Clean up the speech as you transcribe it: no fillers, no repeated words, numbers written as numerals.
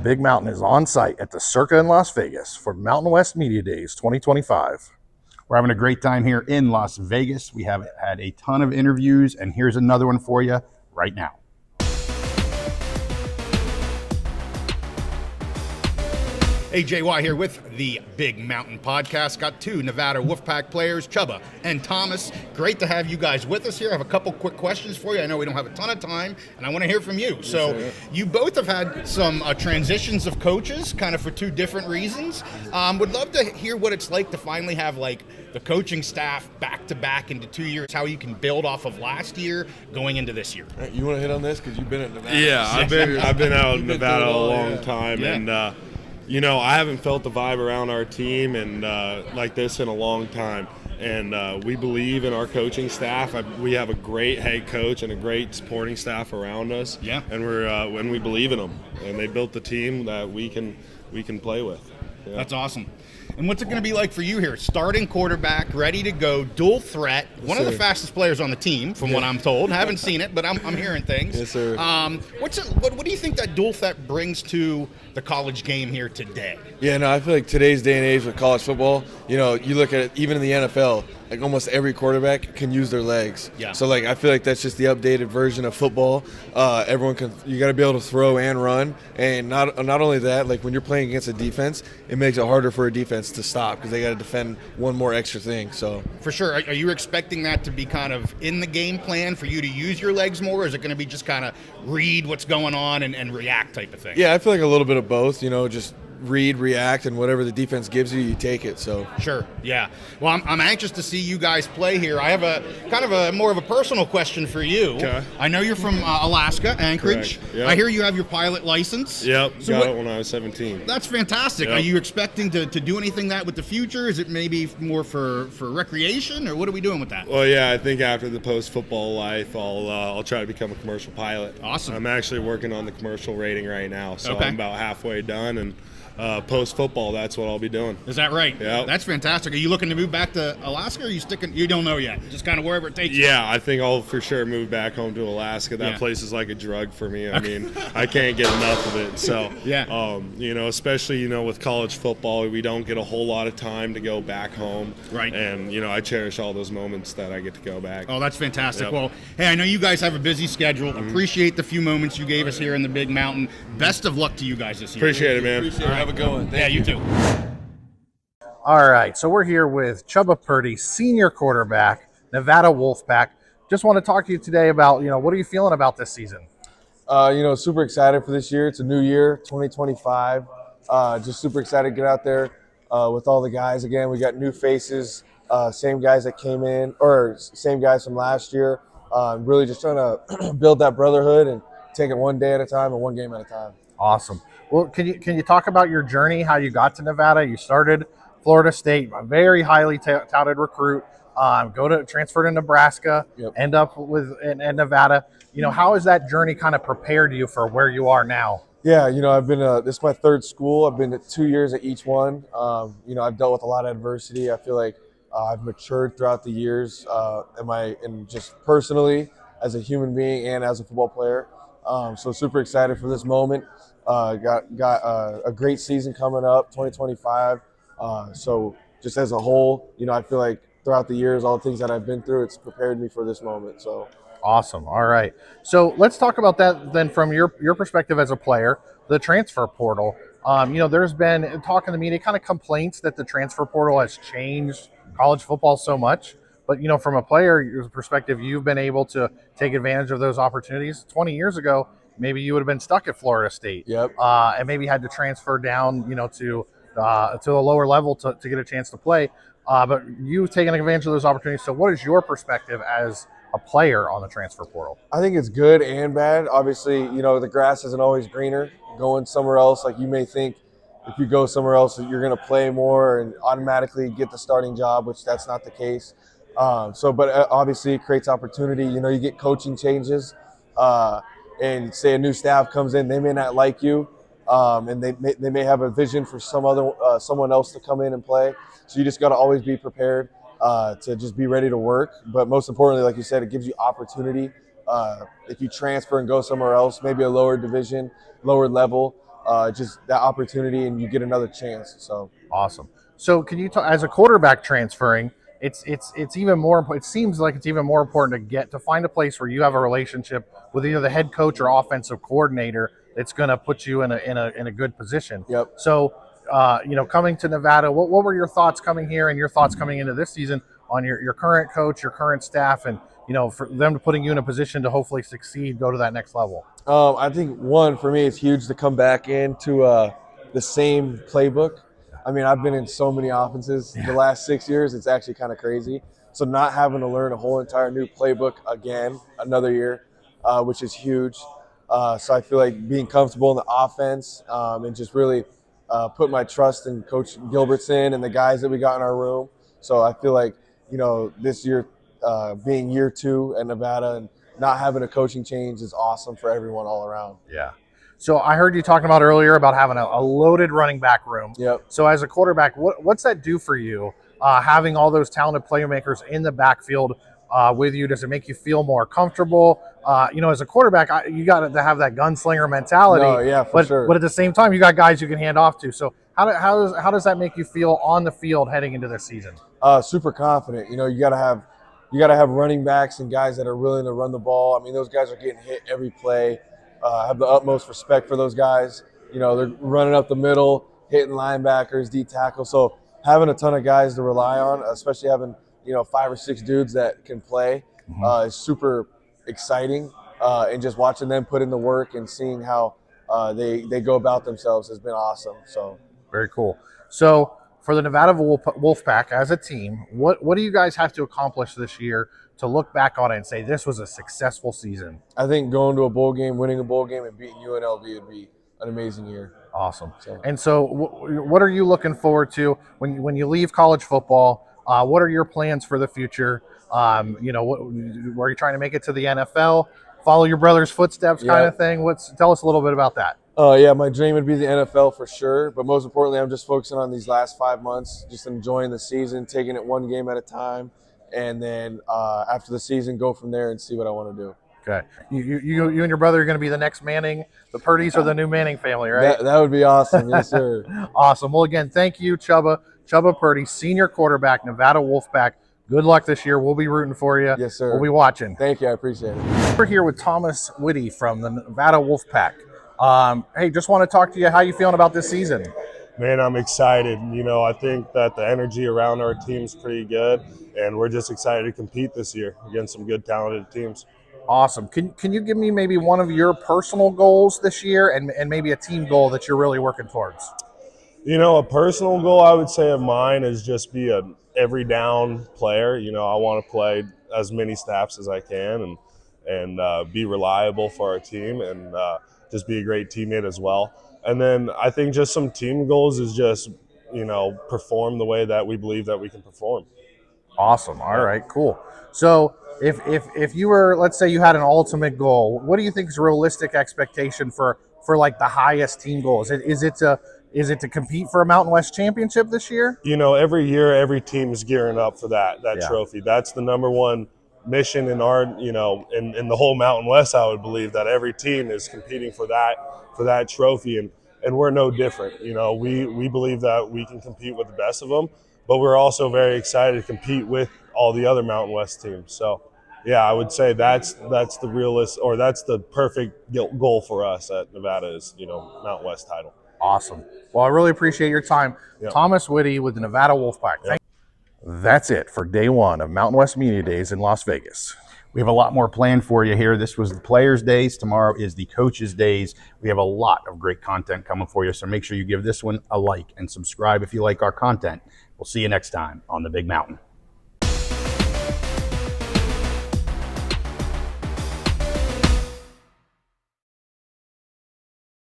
Big Mountain is on site at the Circa in Las Vegas for Mountain West Media Days 2025. We're having a great time here in Las Vegas. We have had a ton of interviews, and here's another one for you right now. AJY here with the Big Mountain Podcast. Got two Nevada Wolfpack players, Chubba and Thomas. Great to have you guys with us here. I have a couple quick questions for you. I know we don't have a ton of time, and I want to hear from you. So you both have had some transitions of coaches, kind of for two different reasons. Would love to hear what it's like to finally have like the coaching staff back to back into 2 years, how you can build off of last year going into this year. You want to hit on this because you've been at Nevada? Yeah, I've been out in Nevada a long time, and you know, I haven't felt the vibe around our team and like this in a long time. And we believe in our coaching staff. We have a great head coach and a great supporting staff around us. Yeah. And we believe in them. And they built the team that we can play with. Yeah. That's awesome. And what's it going to be like for you here? Starting quarterback, ready to go, dual threat, one of the fastest players on the team, from what I'm told. I haven't seen it, but I'm hearing things. Yes, sir. What do you think that dual threat brings to the college game here today? Yeah, no, I feel like today's day and age with college football, you know, you look at it, even in the NFL, like almost every quarterback can use their legs. Yeah. So, like, I feel like that's just the updated version of football. You got to be able to throw and run. And not only that, like when you're playing against a defense, it makes it harder for a defense to stop because they got to defend one more extra thing. So for sure. Are you expecting that to be kind of in the game plan for you to use your legs more, or is it going to be just kind of read what's going on and react type of thing? Yeah, I feel like a little bit of both, you know, just read, react, and whatever the defense gives you, you take it. So sure, yeah. Well, I'm anxious to see you guys play here. I have a kind of a more of a personal question for you. Okay. I know you're from Alaska, Anchorage. Yep. I hear you have your pilot license. Yep, So got it when I was 17. That's fantastic. Yep. Are you expecting to do anything that with the future? Is it maybe more for recreation, or what are we doing with that? Well, yeah, I think after the post-football life, I'll try to become a commercial pilot. Awesome. I'm actually working on the commercial rating right now, so Okay. I'm about halfway done, and post-football, that's what I'll be doing. Is that right? Yeah. That's fantastic. Are you looking to move back to Alaska, or are you sticking? You don't know yet. Just kind of wherever it takes you. Yeah, I think I'll for sure move back home to Alaska. That place is like a drug for me. I mean, I can't get enough of it. So, you know, especially, you know, with college football, we don't get a whole lot of time to go back home. Right. And, you know, I cherish all those moments that I get to go back. Oh, that's fantastic. Yep. Well, hey, I know you guys have a busy schedule. Appreciate the few moments you gave us here in the Big Mountain. Best of luck to you guys this year. Appreciate it, man. appreciate it. Have a good one. Yeah, you too. All right, so we're here with Chubba Purdy, senior quarterback, Nevada Wolfpack. Just want to talk to you today about, you know, what are you feeling about this season? You know, super excited for this year. It's a new year, 2025. Just super excited to get out there with all the guys again. We got new faces, same guys that came in, or same guys from last year. Really just trying to build that brotherhood and take it one day at a time and one game at a time. Awesome. Well, can you talk about your journey, how you got to Nevada? You started Florida State, a very highly touted recruit. Transfer to Nebraska, end up in Nevada. You know, how has that journey kind of prepared you for where you are now? Yeah, you know, I've been this is my third school. I've been at 2 years at each one. You know, I've dealt with a lot of adversity. I feel like I've matured throughout the years, and just personally as a human being and as a football player. So super excited for this moment. Got a great season coming up, 2025. So just as a whole, you know, I feel like throughout the years, all the things that I've been through, it's prepared me for this moment. So awesome. All right. So let's talk about that then from your perspective as a player, the transfer portal. You know, there's been talk in the media, kind of complaints that the transfer portal has changed college football so much. But, you know, from a player perspective, you've been able to take advantage of those opportunities. 20 years ago, maybe you would have been stuck at Florida State. Yep. And maybe had to transfer down, you know, to a lower level to get a chance to play. But you've taken advantage of those opportunities. So what is your perspective as a player on the transfer portal? I think it's good and bad. Obviously, you know, the grass isn't always greener. Going somewhere else, like you may think if you go somewhere else, you're going to play more and automatically get the starting job, which that's not the case. But obviously it creates opportunity. You know, you get coaching changes and say a new staff comes in, they may not like you. And they may have a vision for someone else to come in and play. So you just got to always be prepared to just be ready to work. But most importantly, like you said, it gives you opportunity. If you transfer and go somewhere else, maybe a lower division, lower level, just that opportunity, and you get another chance. So Awesome. So can you talk as a quarterback transferring? It's even more. It seems like it's even more important to find a place where you have a relationship with either the head coach or offensive coordinator that's going to put you in a good position. Yep. So coming to Nevada, what were your thoughts coming here and your thoughts coming into this season on your current coach, your current staff, and for them putting you in a position to hopefully succeed, go to that next level? I think one for me, it's huge to come back into the same playbook. I mean, I've been in so many offenses the last 6 years; it's actually kind of crazy. So not having to learn a whole entire new playbook again, another year, which is huge. So I feel like being comfortable in the offense and just really put my trust in Coach Gilbertson and the guys that we got in our room. So I feel like this year being year 2 at Nevada and not having a coaching change is awesome for everyone all around. Yeah. So I heard you talking about earlier about having a loaded running back room. Yep. So as a quarterback, what's that do for you, having all those talented playmakers in the backfield with you? Does it make you feel more comfortable? As a quarterback, you got to have that gunslinger mentality. No, yeah, for sure. But at the same time, you got guys you can hand off to. So how does that make you feel on the field heading into this season? Super confident. You got to have running backs and guys that are willing to run the ball. I mean, those guys are getting hit every play. I have the utmost respect for those guys. They're running up the middle, hitting linebackers, D tackle. So having a ton of guys to rely on, especially having 5 or 6 dudes that can play, is super exciting. And just watching them put in the work and seeing how they go about themselves has been awesome. So very cool. So for the Nevada Wolfpack as a team, what do you guys have to accomplish this year to look back on it and say this was a successful season? I think going to a bowl game, winning a bowl game, and beating UNLV would be an amazing year. Awesome. And so what are you looking forward to when you leave college football? What are your plans for the future? Were you trying to make it to the NFL, follow your brother's footsteps kind of thing? Tell us a little bit about that. Yeah, my dream would be the NFL for sure. But most importantly, I'm just focusing on these last 5 months, just enjoying the season, taking it one game at a time. And then after the season, go from there and see what I want to do. Okay. You and your brother are going to be the next Manning. The Purdys are the new Manning family, right? That would be awesome. Yes, sir. Awesome. Well, again, thank you, Chubba Purdy, senior quarterback, Nevada Wolfpack. Good luck this year. We'll be rooting for you. Yes, sir. We'll be watching. Thank you. I appreciate it. We're here with Thomas Witte from the Nevada Wolfpack. Hey, just want to talk to you. How you feeling about this season? Man, I'm excited. I think that the energy around our team's pretty good, and we're just excited to compete this year against some good, talented teams. Awesome. Can you give me maybe one of your personal goals this year and maybe a team goal that you're really working towards? A personal goal I would say of mine is just be a every down player. I want to play as many snaps as I can and be reliable for our team and just be a great teammate as well. And then I think just some team goals is just, perform the way that we believe that we can perform. Awesome. All right, cool. So if you were, let's say you had an ultimate goal, what do you think is a realistic expectation for like the highest team goal? Is it to compete for a Mountain West championship this year? Every year, every team is gearing up for that trophy. That's the number one mission in our, in the whole Mountain West. I would believe that every team is competing for that trophy, and we're no different. We believe that we can compete with the best of them, but we're also very excited to compete with all the other Mountain West teams. So, yeah, I would say that's the realist, or that's the perfect goal for us at Nevada is, Mountain West title. Awesome. Well, I really appreciate your time. Yep. Thomas Witte with the Nevada Wolfpack. Yep. That's it for day one of Mountain West Media Days in Las Vegas. We have a lot more planned for you here. This was the Players' Days. Tomorrow is the Coaches' Days. We have a lot of great content coming for you, so make sure you give this one a like and subscribe if you like our content. We'll see you next time on the Big Mountain.